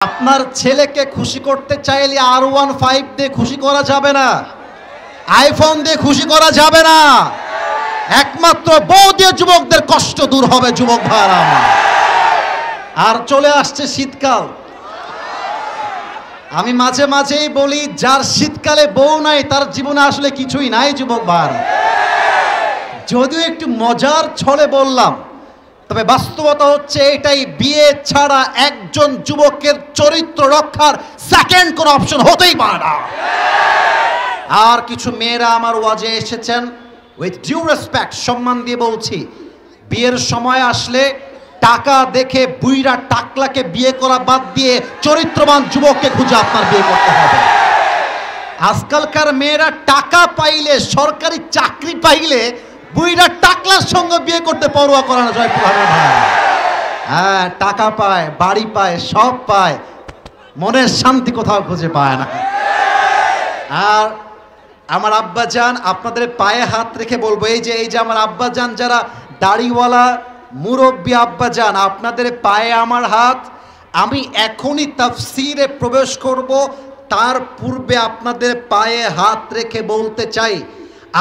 আপনার ছেলেকে খুশি করতে চাইলে R15 দিয়ে খুশি করা যাবে না, আইফোন দিয়ে খুশি করা যাবে না। একমাত্র বউ দিয়ে যুবকদের কষ্ট দূর হবে যুবক ভাইরা। আর চলে আসছে শীতকাল। আমি মাঝে মাঝেই বলি, যার শীতকালে বউ নাই তার জীবনে আসলে কিছুই নাই যুবক ভাইরা। যদিও একটু মজার ছলে বললাম, তবে বাস্তবতা হচ্ছে এটাই, বিয়ে ছাড়া একজন যুবকের চরিত্র রক্ষার সেকেন্ড কোনো অপশন হতেই পারে না। আর কিছু মেয়েরা আমার ওয়াজে এসেছেন, উইথ ডিউ রেসপেক্ট, সম্মান দিয়ে বলছি, বিয়ের সময় আসলে টাকা দেখে বুইরা টাকলাকে বিয়ে করা বাদ দিয়ে চরিত্রবান যুবককে খুঁজে আপনার বিয়ে করতে হবে। আজকালকার মেয়েরা টাকা পাইলে, সরকারি চাকরি পাইলে বুইরা টাকলার সঙ্গে বিয়ে করতে পরোয়া করে না। জয়পুর হ্যাঁ, টাকা পায়, বাড়ি পায়, সব পায়, মনের শান্তি কোথাও খুঁজে পায় না। আর আমার আব্বাজান, আপনাদের পায়ে হাত রেখে বলবো, এই যে আমার আব্বাজান যারা দাড়িওয়ালা মুরব্বী আব্বাজান, আপনাদের পায়ে আমার হাত। আমি এখনই তাফসীরে প্রবেশ করব, তার পূর্বে আপনাদের পায়ে হাত রেখে বলতে চাই,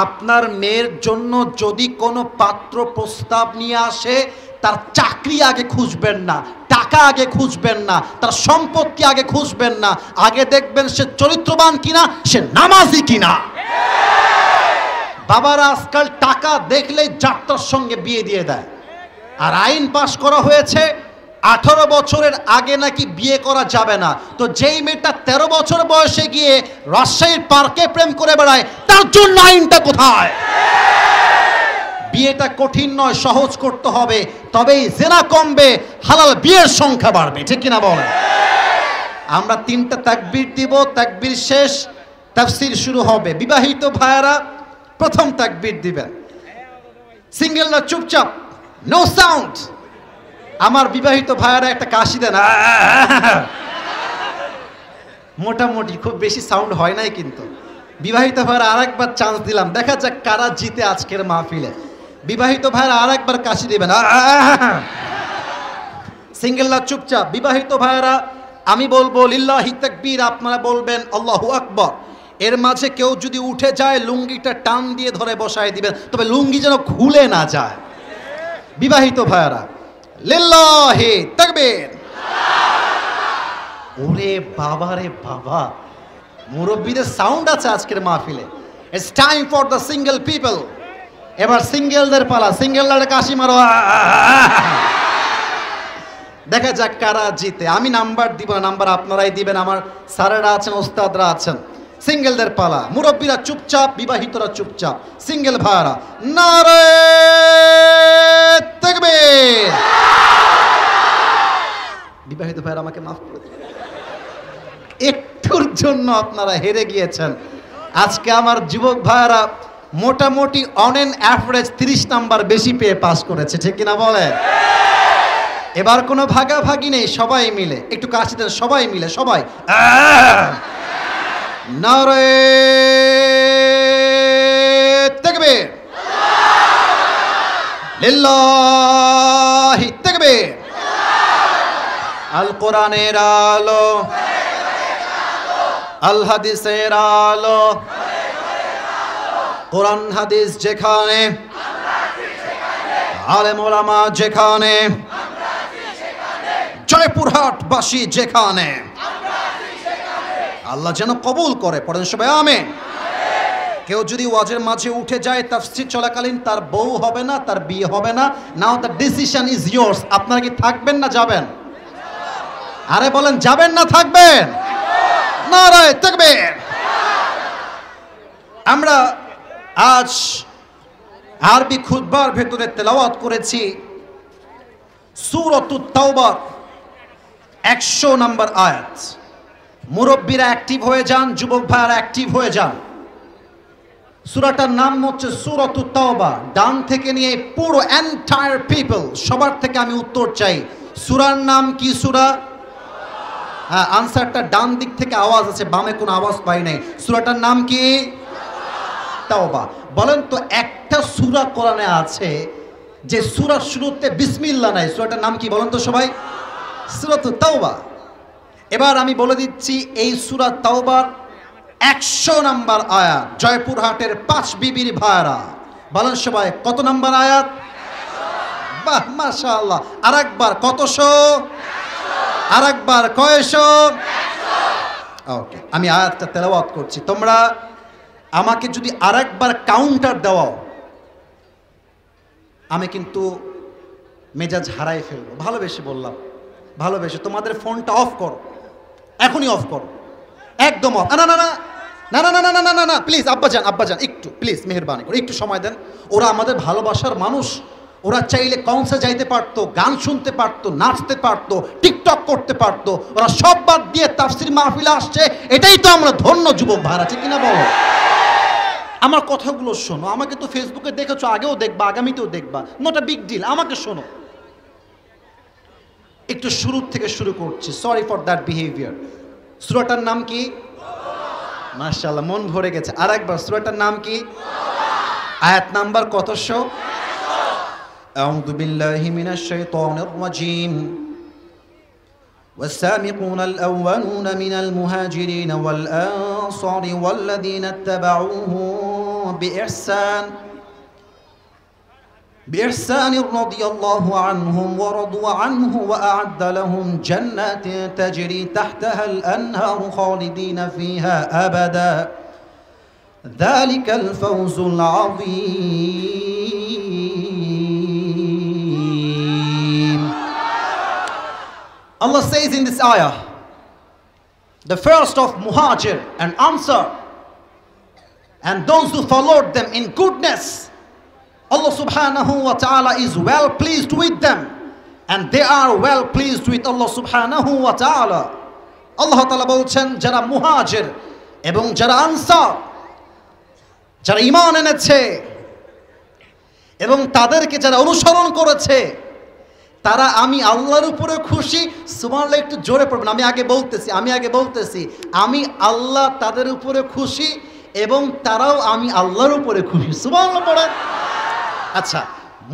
আপনার মেয়ের জন্য যদি কোনো পাত্র প্রস্তাব নিয়ে আসে, তার চাকরি আগে খুঁজবেন না, টাকা আগে খুঁজবেন না, তার সম্পত্তি আগে খুঁজবেন না, আগে দেখবেন সে চরিত্রবান কিনা, সে নামাজি কিনা। বাবারা আজকাল টাকা দেখলেই যাত্রার সঙ্গে বিয়ে দিয়ে দেয়। আর আইন পাশ করা হয়েছে 18 বছরের আগে নাকি বিয়ে করা যাবে না। তো যেই মেয়েটা 13 বছর বয়সে গিয়ে রাজশাহীর পার্কে প্রেম করে বেড়ায়, তার জন্য আইনটা কোথায়? বিয়েটা কঠিন নয়, সহজ করতে হবে, তবেই জেনা কমবে, হালাল বিয়ের সংখ্যা বাড়বে, ঠিক কিনা বলেন? আমরা 3টা তাকবীর দিব, তাকবীর শেষ, তাফসীর শুরু হবে। বিবাহিত ভাইয়ারা প্রথম তাকবীর দিবেন, সিঙ্গেলরা চুপচাপ, নো সাউন্ড। আমার বিবাহিত ভাইয়ারা একটা কাশি দেন, মোটামুটি, খুব বেশি সাউন্ড হয় নাই কিন্তু। বিবাহিত ভাইয়ারা আরেকবার চান্স দিলাম, দেখা যাক কারা জিতে আজকের মাহফিলে। বিবাহিত ভাইয়ারা আরেকবার কাশি দিবেন। সিঙ্গেলরা চুপচাপ। বিবাহিত ভাইয়ারা আমি বলবো লিল্লাহি তাকবীর, আপনারা বলবেন আল্লাহু আকবার। এর মাঝে কেউ যদি উঠে যায়, লুঙ্গিটা টান দিয়ে ধরে বসায় দিবেন, তবে লুঙ্গি যেন খুলে না যায়। বিবাহিত ভাইয়ারা লিল্লাহি তাকবীর। ওরে বাবা রে বাবা, মুরব্বীদের সাউন্ড আছে আজকের মাহফিলে। It's time for the single people. এবার সিঙ্গেলদের পালা, সিঙ্গেলরা কাশি মারো, দেখা যাক কারা জিতে। আমি নাম্বার দিব না, নাম্বার আপনারাই দিবেন, আমার স্যারেরা আছেন, ওস্তাদরা আছেন। সিঙ্গেলদের পালা, মুরব্বীরা চুপচাপ, বিবাহিতরা চুপচাপ। সিঙ্গেল ভাইয়ারা নারে তাকবীর। বিবাহিত ভাইয়ারা আমাকে মাফ করে দিন, একটুর জন্য আপনারা হেরে গিয়েছেন। আজকে আমার যুবক ভাইয়ারা মোটামুটি অন এন অ্যাভারেজ 30 নাম্বার বেশি পেয়ে পাস করেছে, ঠিক কিনা বলেন? এবার কোনো ভাগাভাগি নেই, সবাই মিলে একটু কাশি দেন, সবাই মিলে, সবাই নারে তাকবীর, লিল্লাহি তাকবীর। আল কোরআনের আলো, আল হাদিসের আলো, কোরআন হাদিস যেখানে, আলেম ওলামা যেখানে, জয়পুরহাটবাসী যেখানে, আল্লাহ যেন কবুল করে। পড়েন সবাই আমিন। কেউ যদি ওয়াজের মাঝে উঠে যায় তাফসীর চলাকালীন, তার বউ হবে না, তার বিয়ে হবে না। নাও দ্য ডিসিশন ইজ ইয়ার্স। আপনারা কি থাকবেন না যাবেন? আরে বলেন, যাবেন না থাকবেন? নারে তাকবীর। আমরা আজ আরবি খুতবার ভেতরে তেলাওয়াত করেছি সূরাতুত তাওবা 100 নম্বর আয়াত। মুরব্বীরা অ্যাক্টিভ হয়ে যান, যুবক ভাইয়ারা অ্যাক্টিভ হয়ে যান। সূরাটার নাম হচ্ছে সূরাতুত তাওবা। ডান থেকে নিয়ে পুরো এন্টায়ার পিপল, সবার থেকে আমি উত্তর চাই, সূরার নাম কি? সূরা, হ্যাঁ, আনসারটা ডান দিক থেকে আওয়াজ আছে, বামে কোনো আওয়াজ পাই নাই। সূরাটার নাম কি? তাওবা। বলেন তো, একটা সূরা কোরআনে আছে যে সূরার শুরুতে বিসমিল্লাহ নাই, সূরাটার নাম কি বলেন তো সবাই? সূরাতুত তাওবা। এবার আমি বলে দিচ্ছি এই সূরা তাওবার 100 নম্বর আয়াত, জয়পুরহাটের 5 বিবির ভাইরা বলেন সবাই কত নম্বর আয়াত? 100। বাহ মাশাআল্লাহ। আরেকবার কতশো? 100। আরেকবার কয়শো? 100। ওকে, আমি আয়াতটা তেলাওয়াত করছি, তোমরা আমাকে যদি আরেকবার কাউন্টার দাও আমি কিন্তু মেজাজ হারাই ফেলবো। ভালোবেসে বললাম, ভালোবেসে। তোমাদের ফোনটা অফ করো, এখনই অফ করো, একদম অফ। না না না না না না না না না না প্লিজ আব্বাজান, আব্বাজান একটু প্লিজ মেহেরবানি করে একটু সময় দেন। ওরা আমাদের ভালোবাসার মানুষ, ওরা চাইলে কনসার্টে যাইতে পারতো, গান শুনতে পারতো, নাচতে পারতো, টিকটক করতে পারতো, ওরা সব বাদ দিয়ে তাফসীর মাহফিলে আসছে। এটাই তো আমরা ধন্য যুবক ভাইরা, ঠিক কিনা বলো? আমার কথাগুলো শোনো, আমাকে তো ফেসবুকে দেখেছো, আগেও দেখবা, আগামীতেও দেখবা, নট আ বিগ ডিল। আমাকে শোনো, একটু শুরু থেকে শুরু করছি, সরি ফর দ্যাট বিহেভিয়ার। সূরাটার নাম কি? মাশাআল্লাহ, মন ভরে গেছে। আরেকবার, সূরাটার নাম কি? আয়াত নাম্বার কতশো? আউযু বিল্লাহি মিনাশ শাইতানির রাজীম। والسابقون الأولون من المهاجرين والأنصار والذين اتبعوهم بإحسان رضي الله عنهم ورضوا عنه وأعد لهم جنات تجري تحتها الأنهار خالدين فيها أبدا ذلك الفوز العظيم. Allah says in this ayah, the first of Muhajir and Ansar and those who followed them in goodness, Allah subhanahu wa ta'ala is well pleased with them and they are well pleased with Allah subhanahu wa ta'ala. Allah ta'ala বলছেন যারা মুহাজির এবং যারা answer, যারা ঈমান এনেছে এবং তাদেরকে যারা অনুসরণ করেছে, তারা আমি আল্লাহর উপরে খুশি। সুবহানাল্লাহ, একটু জোরে পড়বেন। আমি আগে বলতেছি আমি আল্লাহ তাদের উপরে খুশি এবং তারাও আমি আল্লাহর উপরে খুশি। সুবহানাল্লাহ পড়েন। আচ্ছা,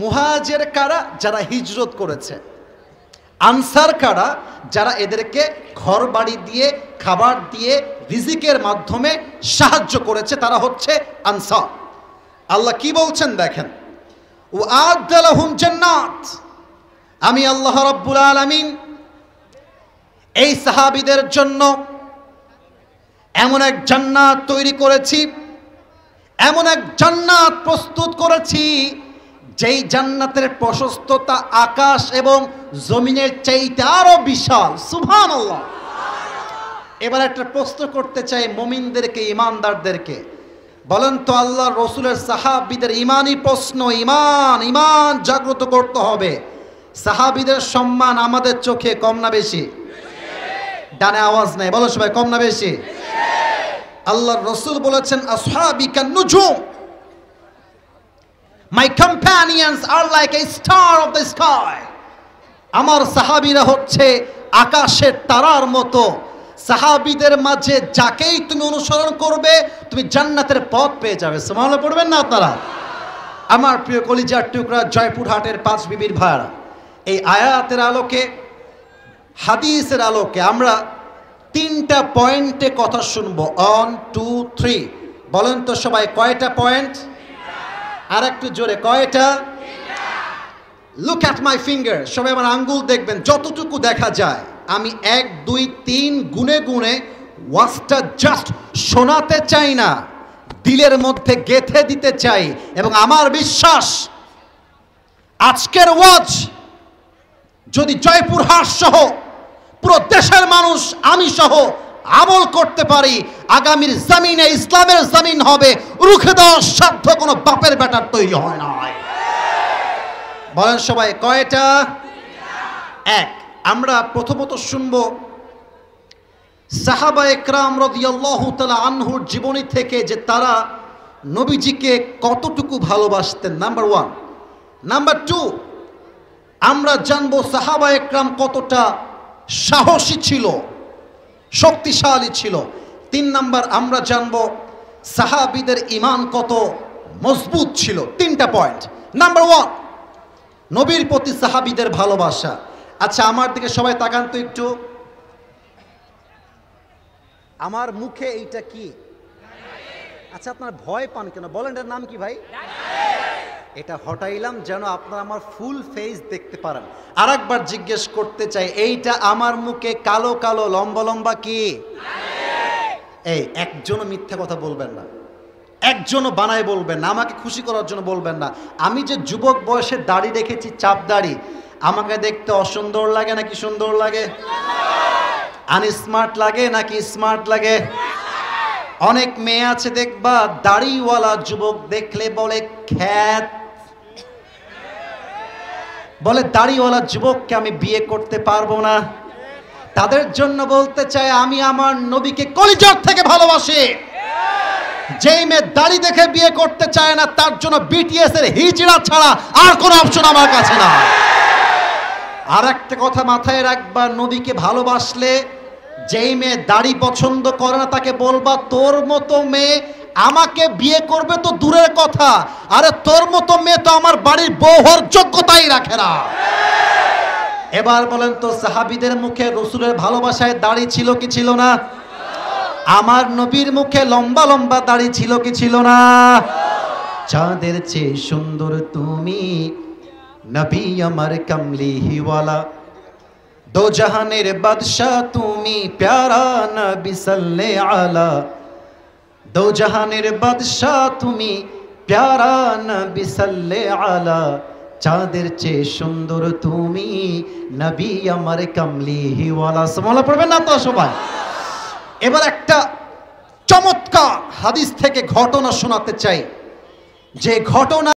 মুহাজির কারা? যারা হিজরত করেছে। আনসার কারা? যারা এদেরকে ঘর বাড়ি দিয়ে, খাবার দিয়ে, রিজিকের মাধ্যমে সাহায্য করেছে, তারা হচ্ছে আনসার। আল্লাহ কি বলছেন দেখেন, ওয়া'আদ্দা লাহুম জান্নাত, আমি আল্লাহ রাব্বুল আলামিন এই সাহাবীদের জন্য এমন এক জান্নাত তৈরি করেছি, এমন এক জান্নাত প্রস্তুত করেছি যেই জান্নাতের প্রশস্ততা আকাশ এবং জমিনের চাইতে আরো বিশাল। সুবহানাল্লাহ। এবার একটা প্রশ্ন করতে চাই মুমিনদেরকে, ঈমানদারদেরকে, বলেন তো আল্লাহ রসুলের সাহাবীদের ঈমানি প্রশ্ন, ঈমান জাগ্রত করতে হবে। সাহাবীদের সম্মান আমাদের চোখে কম না বেশি? ডানে আওয়াজ নাই, বলো সবাই, কম না বেশি? আল্লাহর রাসূল বলেছেন আসহাবি কান নুজুম, my companions are like a star of the sky. আমার সাহাবীরা হচ্ছে আকাশের তারার মতো। সাহাবীদের মাঝে যাকেই তুমি অনুসরণ করবে তুমি জান্নাতের পথ পেয়ে যাবে। সুবহানাল্লাহ পড়বেন না আপনারা? আমার প্রিয় কলিজার টুকরা জয়পুরহাটের 5 বিবির ভাইরা, এই আয়াতের আলোকে, হাদিসের আলোকে আমরা 3টা পয়েন্টে কথা শুনবো। 1 2 3 বলেন তো সবাই, কয়টা পয়েন্ট? আর একটু জোরে, কয়টা? লুক অ্যাট মাই ফিঙ্গার, সবাই আমার আঙ্গুল দেখবেন, যতটুকু দেখা যায়। আমি 1 2 3 গুনে গুনে ওয়াজটা জাস্ট শোনাতে চাই না, দিলের মধ্যে গেঁথে দিতে চাই। এবং আমার বিশ্বাস আজকের ওয়াজ যদি জয়পুরহাট সহ পুরো দেশের মানুষ, আমি সহ আমল করতে পারি, আগামীর জমিনে ইসলামের জমিন হবে। রুখে দেওয়ার সাধ্য কোনো বাপের বেটার তৈরি হয় না। বলেন সবাই, কয়টা? 1, আমরা প্রথমত শুনবো সাহাবা একরাম রাদিয়াল্লাহু তাআলা আনহুর জীবনী থেকে যে তারা নবীজিকে কতটুকু ভালোবাসতেন, নাম্বার 1। নাম্বার 2, আমরা জানবো সাহাবা একরাম কতটা সাহসী ছিল, শক্তিশালী ছিল। 3 নাম্বার, আমরা জানবো সাহাবীদের ঈমান কত মজবুত ছিল। 3টা পয়েন্ট। নাম্বার 1, নবীর প্রতি সাহাবীদের ভালোবাসা। আচ্ছা, আমার দিকে সবাই তাকান তো একটু। আমার মুখে এইটা কি? আচ্ছা, আপনার ভয় পান কেন? বলেন এটার নাম কি ভাই? এটা হটাইলাম যেন আপনারা আমার ফুল ফেস দেখতে পারেন। আর একবার জিজ্ঞেস করতে চাই, এইটা আমার মুখে কালো কালো লম্বা লম্বা কি? এই একজনও মিথ্যা কথা বলবেন না, একজনও বানায় বলবেন না, আমাকে খুশি করার জন্য বলবেন না। আমি যে যুবক বয়সে দাড়ি রেখেছি, চাপ দাড়ি, আমাকে দেখতে অসুন্দর লাগে নাকি সুন্দর লাগে? আনস্মার্ট লাগে নাকি স্মার্ট লাগে? অনেক মেয়ে আছে দেখবা দাড়িওয়ালা যুবক দেখলে বলে খ্যাত, বলে দাড়িওয়ালা যুবককে আমি বিয়ে করতে পারবো না। তাদের জন্য বলতে চাই, আমি আমার নবীকে কলিজার থেকে ভালোবাসি। যেই মেয়ে দাড়ি দেখে বিয়ে করতে চায় না, তার জন্য বিটিএস এর হিজড়া ছাড়া আর কোনো অপশন আমার কাছে না। আর একটা কথা মাথায় রাখবা, নবীকে ভালোবাসলে যেই মেয়ে দাড়ি পছন্দ করে না তাকে বলবা, তোর মতো মেয়ে আমাকে বিয়ে করবে তো দূরের কথা, আরে তোর মতো মেয়ে তো আমার বাড়ির বউ হওয়ার যোগ্যতাই রাখে না। এবার বলেন তো, সাহাবীদের মুখে রসুলের ভালোবাসায় দাড়ি ছিল কি ছিল না? আমার নবীর মুখে লম্বা লম্বা দাড়ি ছিল কি ছিল না? চাঁদের চেয়ে সুন্দর তুমি, নবী আমার কামলিওয়ালা, দো জাহানের বাদশাহ তুমি, প্যারা নবী সাল্লে আলা। দো জাহানের বাদশাহ তুমি, প্যারা নবী সাল্লে আলা। চাঁদের চেয়ে সুন্দর তুমি, নবী আমার কামলিওয়ালা। সুবহানাল্লাহ পড়বেন না তো সবাই? এবার একটা চমৎকার হাদিস থেকে ঘটনা শোনাতে চাই, যে ঘটনা